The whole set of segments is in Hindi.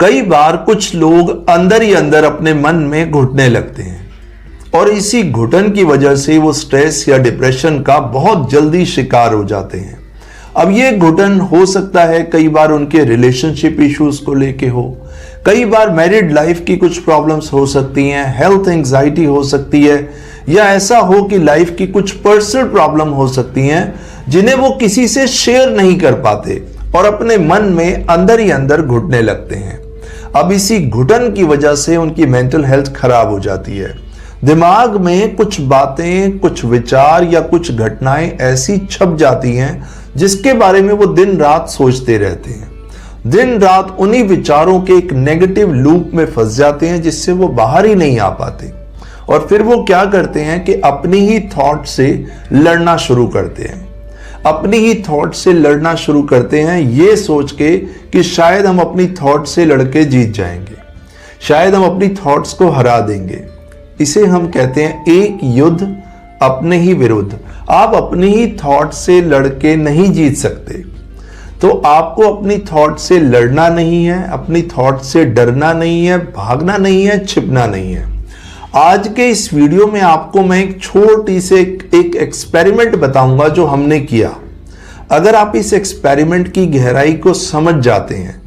कई बार कुछ लोग अंदर ही अंदर अपने मन में घुटने लगते हैं और इसी घुटन की वजह से वो स्ट्रेस या डिप्रेशन का बहुत जल्दी शिकार हो जाते हैं। अब ये घुटन हो सकता है कई बार उनके रिलेशनशिप इश्यूज को लेके हो, कई बार मैरिड लाइफ की कुछ प्रॉब्लम्स हो सकती हैं, हेल्थ एंजाइटी हो सकती है, या ऐसा हो कि लाइफ की कुछ पर्सनल प्रॉब्लम हो सकती हैं जिन्हें वो किसी से शेयर नहीं कर पाते और अपने मन में अंदर ही अंदर घुटने लगते हैं। अब इसी घुटन की वजह से उनकी मेंटल हेल्थ खराब हो जाती है। दिमाग में कुछ बातें, कुछ विचार या कुछ घटनाएं ऐसी छप जाती हैं जिसके बारे में वो दिन रात सोचते रहते हैं। दिन रात उन्हीं विचारों के एक नेगेटिव लूप में फंस जाते हैं जिससे वो बाहर ही नहीं आ पाते। और फिर वो क्या करते हैं कि अपनी ही थॉट से लड़ना शुरू करते हैं। अपनी ही थॉट से लड़ना शुरू करते हैं ये सोच के कि शायद हम अपनी थॉट से लड़के जीत जाएंगे, शायद हम अपनी थॉट्स को हरा देंगे। इसे हम कहते हैं एक युद्ध अपने ही विरुद्ध। आप अपनी ही थॉट से लड़के नहीं जीत सकते, तो आपको अपनी थॉट से लड़ना नहीं है, अपनी थॉट से डरना नहीं है, भागना नहीं है, छिपना नहीं है। आज के इस वीडियो में आपको मैं एक छोटी से एक एक्सपेरिमेंट बताऊंगा जो हमने किया। अगर आप इस एक्सपेरिमेंट की गहराई को समझ जाते हैं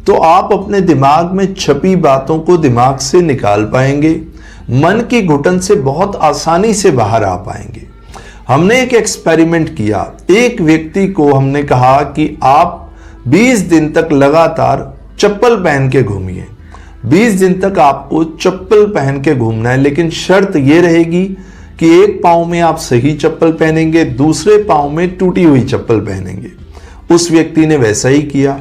तो आप अपने दिमाग में छपी बातों को दिमाग से निकाल पाएंगे, मन की घुटन से बहुत आसानी से बाहर आ पाएंगे। हमने एक एक्सपेरिमेंट किया। एक व्यक्ति को हमने कहा कि आप 20 दिन तक लगातार चप्पल पहन के घूमिए। 20 दिन तक आपको चप्पल पहन के घूमना है, लेकिन शर्त यह रहेगी कि एक पांव में आप सही चप्पल पहनेंगे, दूसरे पांव में टूटी हुई चप्पल पहनेंगे। उस व्यक्ति ने वैसा ही किया।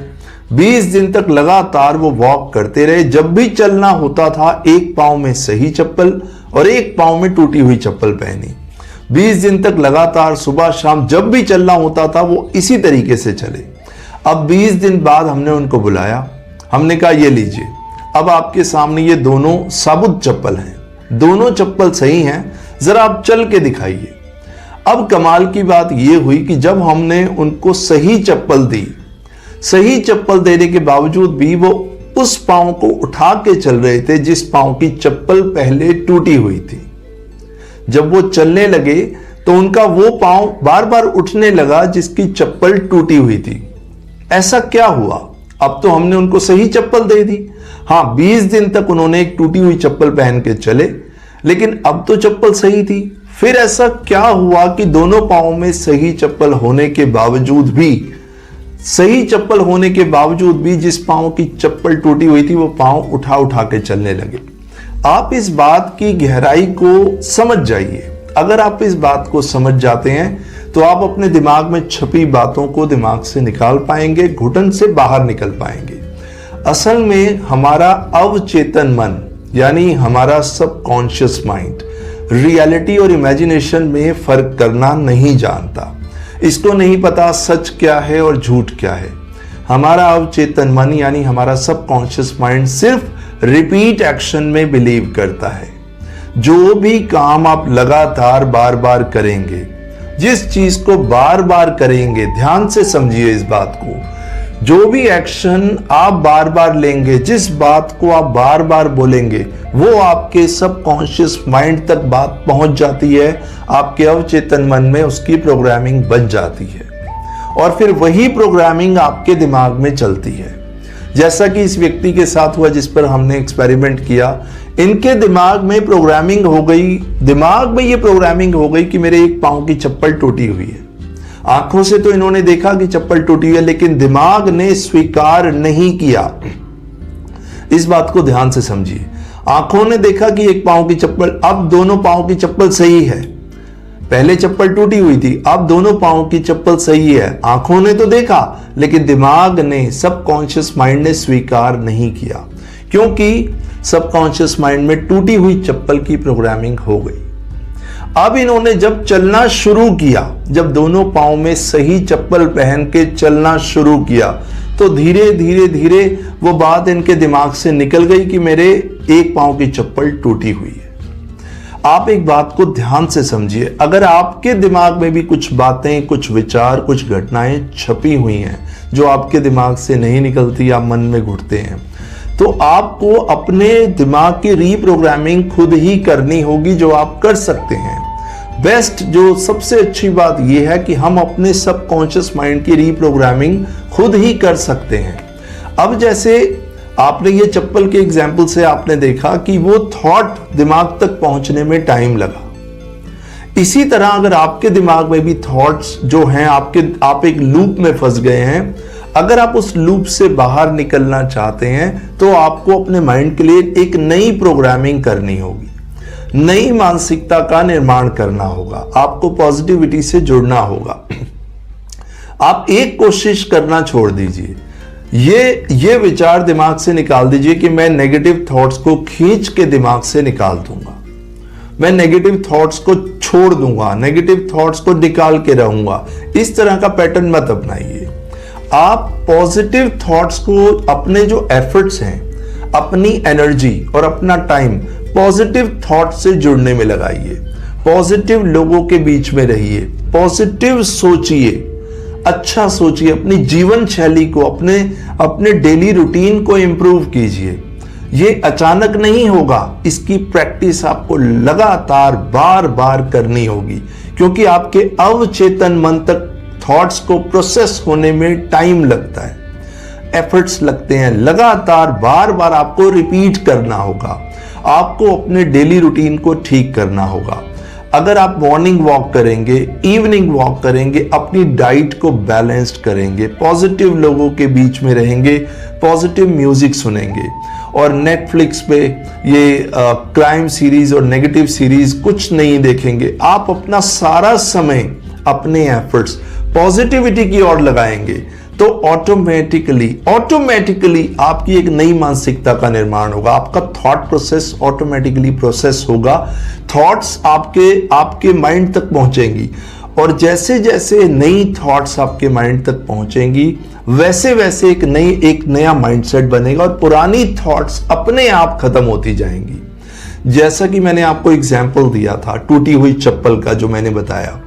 20 दिन तक लगातार वो वॉक करते रहे। जब भी चलना होता था एक पांव में सही चप्पल और एक पांव में टूटी हुई चप्पल पहनी। 20 दिन तक लगातार सुबह शाम जब भी चलना होता था वो इसी तरीके से चले। अब 20 दिन बाद हमने उनको बुलाया। हमने कहा ये लीजिए, अब आपके सामने ये दोनों साबुत चप्पल हैं, दोनों चप्पल सही हैं, जरा आप चल के दिखाइए। अब कमाल की बात यह हुई कि जब हमने उनको सही चप्पल दी, सही चप्पल देने के बावजूद भी वो उस पांव को उठा के चल रहे थे जिस पांव की चप्पल पहले टूटी हुई थी। जब वो चलने लगे तो उनका वो पांव बार बार उठने लगा जिसकी चप्पल टूटी हुई थी। ऐसा क्या हुआ? अब तो हमने उनको सही चप्पल दे दी। हाँ, 20 दिन तक उन्होंने एक टूटी हुई चप्पल पहन के चले, लेकिन अब तो चप्पल सही थी। फिर ऐसा क्या हुआ कि दोनों पांव में सही चप्पल होने के बावजूद भी, जिस पांव की चप्पल टूटी हुई थी वो पांव उठा उठा के चलने लगे। आप इस बात की गहराई को समझ जाइए। अगर आप इस बात को समझ जाते हैं तो आप अपने दिमाग में छपी बातों को दिमाग से निकाल पाएंगे, घुटन से बाहर निकल पाएंगे। असल में हमारा अवचेतन मन यानी हमारा सबकॉन्शियस माइंड रियलिटी और इमेजिनेशन में फर्क करना नहीं जानता। इसको नहीं पता सच क्या है और झूठ क्या है। हमारा अवचेतन मन यानी हमारा सबकॉन्शियस माइंड सिर्फ रिपीट एक्शन में बिलीव करता है। जो भी काम आप लगातार बार बार करेंगे, जिस चीज को बार बार करेंगे, ध्यान से समझिए इस बात को, जो भी एक्शन आप बार बार लेंगे, जिस बात को आप बार बार बोलेंगे, वो आपके सबकॉन्शियस माइंड तक बात पहुंच जाती है। आपके अवचेतन मन में उसकी प्रोग्रामिंग बन जाती है और फिर वही प्रोग्रामिंग आपके दिमाग में चलती है। जैसा कि इस व्यक्ति के साथ हुआ जिस पर हमने एक्सपेरिमेंट किया। इनके दिमाग में प्रोग्रामिंग हो गई, दिमाग में ये प्रोग्रामिंग हो गई कि मेरे एक पांव की चप्पल टूटी हुई है। आंखों से तो इन्होंने देखा कि चप्पल टूटी है, लेकिन दिमाग ने स्वीकार नहीं किया। इस बात को ध्यान से समझिए। आंखों ने देखा कि एक पांव की चप्पल, अब दोनों पांव की चप्पल सही है। पहले चप्पल टूटी हुई थी, अब दोनों पांव की चप्पल सही है। आंखों ने तो देखा, लेकिन दिमाग ने, सबकॉन्शियस माइंड ने स्वीकार नहीं किया, क्योंकि सबकॉन्शियस माइंड में टूटी हुई चप्पल की प्रोग्रामिंग हो गई। अब इन्होंने जब चलना शुरू किया, जब दोनों पांव में सही चप्पल पहन के चलना शुरू किया, तो धीरे धीरे धीरे वो बात इनके दिमाग से निकल गई कि मेरे एक पांव की चप्पल टूटी हुई है। आप एक बात को ध्यान से समझिए। अगर आपके दिमाग में भी कुछ बातें, कुछ विचार, कुछ घटनाएं छपी हुई हैं जो आपके दिमाग से नहीं निकलती, आप मन में घुटते हैं, तो आपको अपने दिमाग की रीप्रोग्रामिंग खुद ही करनी होगी, जो आप कर सकते हैं। बेस्ट जो सबसे अच्छी बात यह है कि हम अपने सबकॉन्शियस माइंड की रीप्रोग्रामिंग खुद ही कर सकते हैं। अब जैसे आपने ये चप्पल के एग्जाम्पल से आपने देखा कि वो थॉट दिमाग तक पहुंचने में टाइम लगा। इसी तरह अगर आपके दिमाग में भी थॉट्स जो हैं आप एक लूप में फंस गए हैं, अगर आप उस लूप से बाहर निकलना चाहते हैं तो आपको अपने माइंड के लिए एक नई प्रोग्रामिंग करनी होगी, नई मानसिकता का निर्माण करना होगा, आपको पॉजिटिविटी से जुड़ना होगा। आप एक कोशिश करना छोड़ दीजिए, ये विचार दिमाग से निकाल दीजिए कि मैं नेगेटिव थॉट्स को खींच के दिमाग से निकाल दूंगा, मैं नेगेटिव थॉट्स को छोड़ दूंगा, नेगेटिव थॉट्स को निकाल के रहूंगा। इस तरह का पैटर्न मत अपनाइए। आप पॉजिटिव थॉट्स को, अपने जो एफर्ट्स हैं, अपनी एनर्जी और अपना टाइम पॉजिटिव थॉट से जुड़ने में लगाइए। पॉजिटिव लोगों के बीच में रहिए, पॉजिटिव सोचिए, अच्छा सोचिए, अपनी जीवन शैली को, अपने डेली रूटीन को इंप्रूव कीजिए। ये अचानक नहीं होगा, इसकी प्रैक्टिस आपको लगातार बार बार करनी होगी, क्योंकि आपके अवचेतन मन तक थॉट्स को प्रोसेस होने में टाइम लगता है, एफर्ट्स लगते हैं। लगातार बार बार आपको रिपीट करना होगा, आपको अपने डेली रूटीन को ठीक करना होगा। अगर आप मॉर्निंग वॉक करेंगे, इवनिंग वॉक करेंगे, अपनी डाइट को बैलेंस्ड करेंगे, पॉजिटिव लोगों के बीच में रहेंगे, पॉजिटिव म्यूजिक सुनेंगे और नेटफ्लिक्स पे ये क्राइम सीरीज और नेगेटिव सीरीज कुछ नहीं देखेंगे, आप अपना सारा समय, अपने एफर्ट्स पॉजिटिविटी की ओर लगाएंगे, तो ऑटोमेटिकली आपकी एक नई मानसिकता का निर्माण होगा। आपका थॉट प्रोसेस ऑटोमेटिकली प्रोसेस होगा, थॉट्स आपके माइंड तक पहुंचेंगी, और जैसे जैसे नई थॉट्स आपके माइंड तक पहुंचेंगी वैसे वैसे एक नया माइंडसेट बनेगा और पुरानी थॉट्स अपने आप खत्म होती जाएंगी। जैसा कि मैंने आपको एग्जाम्पल दिया था टूटी हुई चप्पल का, जो मैंने बताया,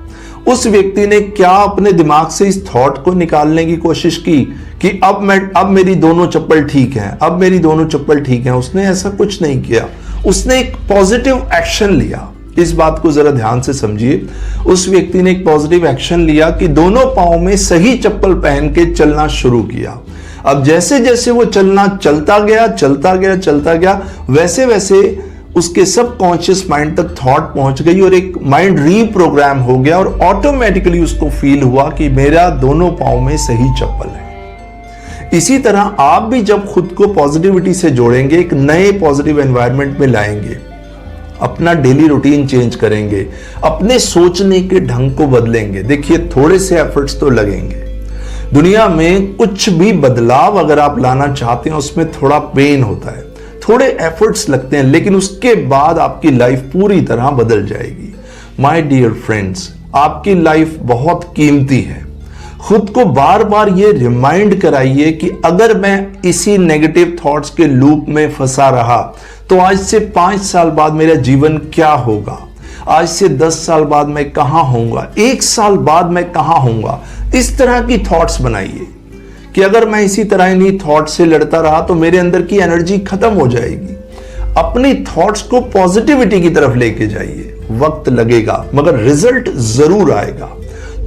उस व्यक्ति ने क्या अपने दिमाग से इस थॉट को निकालने की कोशिश की कि अब मेरी दोनों चप्पल ठीक हैं, अब मेरी दोनों चप्पल ठीक हैं? उसने ऐसा कुछ नहीं किया, उसने एक पॉजिटिव एक्शन लिया। इस बात को जरा ध्यान से समझिए। उस व्यक्ति ने एक पॉजिटिव एक्शन लिया कि दोनों पांव में सही चप्पल पहन के चलना शुरू किया। अब जैसे जैसे वो चलता गया, वैसे वैसे उसके सबकॉन्शियस माइंड तक थॉट पहुंच गई और एक माइंड रीप्रोग्राम हो गया, और ऑटोमेटिकली उसको फील हुआ कि मेरा दोनों पांव में सही चप्पल है। इसी तरह आप भी जब खुद को पॉजिटिविटी से जोड़ेंगे, एक नए पॉजिटिव एनवायरनमेंट में लाएंगे, अपना डेली रूटीन चेंज करेंगे, अपने सोचने के ढंग को बदलेंगे। देखिए, थोड़े से एफर्ट्स तो लगेंगे। दुनिया में कुछ भी बदलाव अगर आप लाना चाहते हैं, उसमें थोड़ा पेन होता है, थोड़े एफर्ट्स लगते हैं, लेकिन उसके बाद आपकी लाइफ पूरी तरह बदल जाएगी। माय डियर फ्रेंड्स, आपकी लाइफ बहुत कीमती है। खुद को बार बार ये रिमाइंड कराइए कि अगर मैं इसी नेगेटिव थॉट्स के लूप में फंसा रहा तो आज से 5 साल बाद मेरा जीवन क्या होगा, आज से 10 साल बाद मैं कहां होऊंगा, 1 साल बाद मैं कहां होऊंगा। इस तरह की थॉट्स बनाइए कि अगर मैं इसी तरह इन्हीं थॉट्स से लड़ता रहा तो मेरे अंदर की एनर्जी खत्म हो जाएगी। अपनी थॉट्स को पॉजिटिविटी की तरफ लेके जाइए। वक्त लगेगा मगर रिजल्ट जरूर आएगा,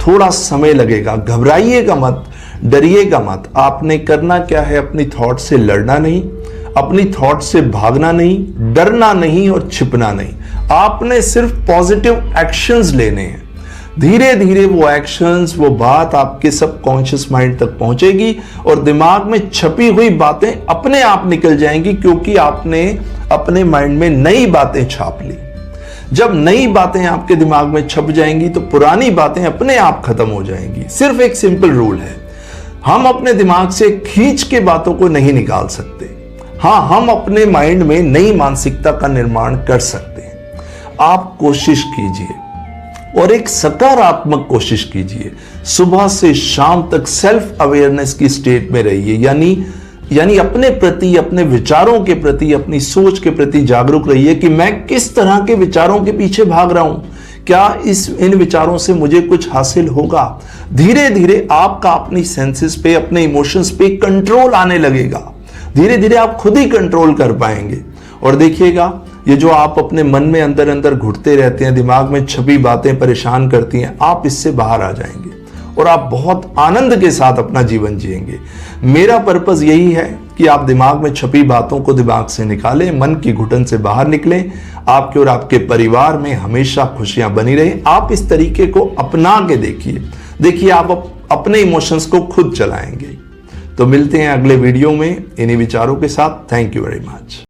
थोड़ा समय लगेगा। घबराइएगा मत, डरिएगा मत। आपने करना क्या है, अपनी थॉट से लड़ना नहीं, अपनी थॉट से भागना नहीं, डरना नहीं और छिपना नहीं। आपने सिर्फ पॉजिटिव एक्शंस लेने हैं। धीरे धीरे वो एक्शंस, वो बात आपके सबकॉन्शियस माइंड तक पहुंचेगी और दिमाग में छपी हुई बातें अपने आप निकल जाएंगी, क्योंकि आपने अपने माइंड में नई बातें छाप ली। जब नई बातें आपके दिमाग में छप जाएंगी तो पुरानी बातें अपने आप खत्म हो जाएंगी। सिर्फ एक सिंपल रूल है, हम अपने दिमाग से खींच के बातों को नहीं निकाल सकते। हाँ, हम अपने माइंड में नई मानसिकता का निर्माण कर सकते हैं। आप कोशिश कीजिए और एक सकारात्मक कोशिश कीजिए। सुबह से शाम तक सेल्फ अवेयरनेस की स्टेट में रहिए, यानी अपने प्रति, अपने विचारों के प्रति, अपनी सोच के प्रति जागरूक रहिए कि मैं किस तरह के विचारों के पीछे भाग रहा हूं, क्या इन विचारों से मुझे कुछ हासिल होगा। धीरे धीरे आपका अपनी सेंसेस पे, अपने इमोशंस पे कंट्रोल आने लगेगा। धीरे धीरे आप खुद ही कंट्रोल कर पाएंगे। और देखिएगा, ये जो आप अपने मन में अंदर अंदर घुटते रहते हैं, दिमाग में छपी बातें परेशान करती हैं, आप इससे बाहर आ जाएंगे और आप बहुत आनंद के साथ अपना जीवन जिएंगे। मेरा पर्पस यही है कि आप दिमाग में छपी बातों को दिमाग से निकालें, मन की घुटन से बाहर निकलें, आपके और आपके परिवार में हमेशा खुशियां बनी रहे। आप इस तरीके को अपना के देखिए आप अपने इमोशंस को खुद चलाएंगे। तो मिलते हैं अगले वीडियो में इन्हीं विचारों के साथ। Thank you very much.